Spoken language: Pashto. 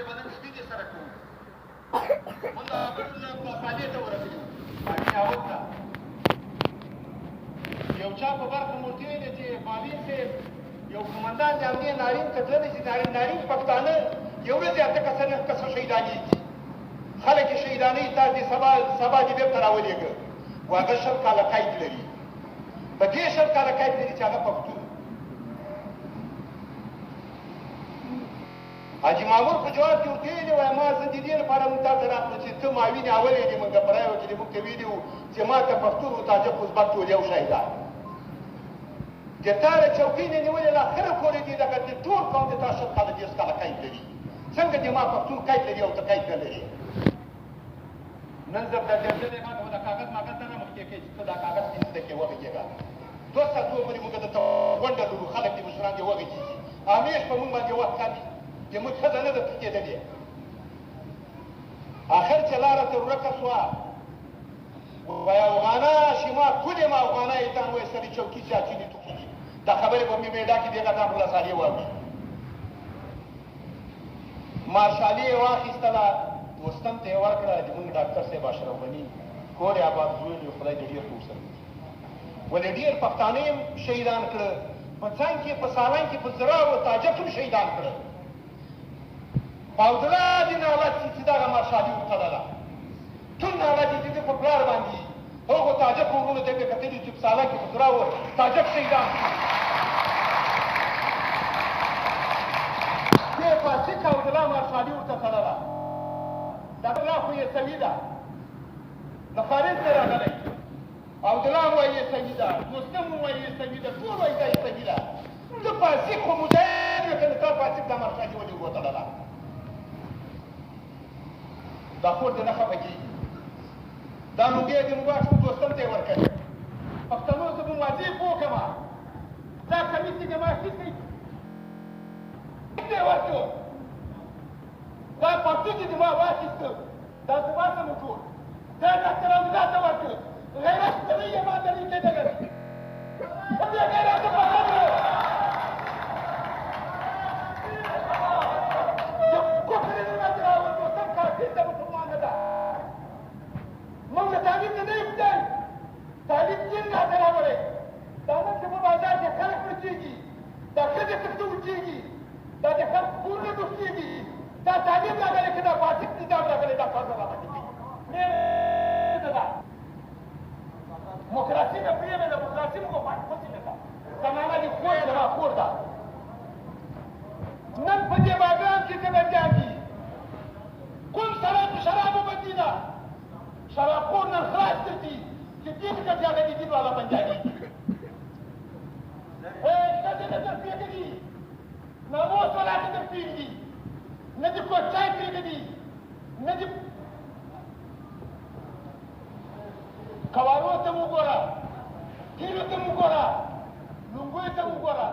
خبرې به نن شپې دې سره کوو موږ هغه مسالې ته ورسېدو امین اول ته یو چا په برخه مو ورته ویلې چې معلم صاحب یو قمندان د امنیه نارین کتللی چې نارین پښتانه یو ورځ اته کسه شهیدانېږي خلک یې شهیدانوي تاسو دې سبا دې بېرته راولېږه و هغه 100 کاله قید لري په دې 100 کاله قید لري چې هغه پښتون حاجي مامور په جواب کې ورته ویلي وایي ما زه د دې لپاره مونږ تا ته راغلو چې ته معاونې اولې دې مونږ په رایو کې دې مونږ ته ویلي وو چې ما ته پښتون و تاجک ازبک ټول یو شی ده د تا له چوکۍ نه نیولې له اخره پورې دې دغه دې ټول قوم د تا 100 کاله 10 کاله قید لري څنګه دې ما پښتون قید لري او ته قید نه لري نن زه د دې ما ته د کاغذ ماغذ نه مخکې کې چې دا کاغذ دې زده کې وغږېږه 2 ساعت پورې مونږ دلته غونډه لرو خلک دې مشران دې وغږېږي همیش په مونږ باندې وخت کاږي چې موږ ښځه نه ده کېدلې آخر چې لاره تر ورکه شوه وایي افغانه شما کلیم افغانه ایتان وایي سړي چوکي چاچینې توکي دي دا خبرې به مې میډا کې دغه ځان خلاصالې واوري مارشالي یې واخیستله دوستم ته یې ورکړه د مونږ ډاکټر صاحب اشرف غني کور یې آباد زوی یې خدای دې ډېر ښه وسره ولې ډېر پښتانه یې شهیدان کړه په څنګ کې په سالنګ کې په زراو تاجک هم شهیدان کړه عبدالله دې ناولد چې دغه مارشالي وتړله ټول ناولد یې د په پلار باندې هغو تاجکو وروڼو ته یې کتلي چې په سالنګ کې په زراو تاجک شهیدان دې فاسق عبدالله مارشالي ورته تړله دغه خو یې سوي ده له خارج نه راغلی عبدالله وایي یې سوي ده دوستم وایي یې سوي ده ټول وایي دا یې سوي ده ته فاسق خو مجاهد یې که نه تا فاسق دا مارشالي ولې وتړله دا خور دې نه خفه کېږي دا نوګې دې مباح شو دوستم ته یې ورکوي پښتنو زه به واضح پوه کړم دا کمیس دې ما اخیستی دې ورکړو دا پرتوګ دې ما واخیسته دا زما ته مو ټول دا ډاکټر امدا ته ورکړو غیرت ته یې ما ته لیکلی دغه دې غیرت په خبرو تعلیم نه دی تعلیم دین نه راوړی دا نن چې په بازار کې خلک ورچېږي دا ښځې پکې ورچېږي دا د خلک کورونه دوستېږي دا تعلیم راغلی که دا فاسق نظام راغلی دا کار راغلی نه ده دیموکراسي مې پرېږده دیموکراسي مو خوښې نه ده زمانه دې خور زما خور ده نن په دې بازار کې چې بندیان دي کوم سړی په شرابو بندي ده شرابخور نن خلاص کړي چې دین کټ هغه دي دین والا بنجاري ښځې نه در پرېږدي ناموس والا نه در پرېږدي نه دې کوچای پرېږدي نه دې کوارو ته مو ګوره تیلو ته مو ګوره لونګیو ته مو ګوره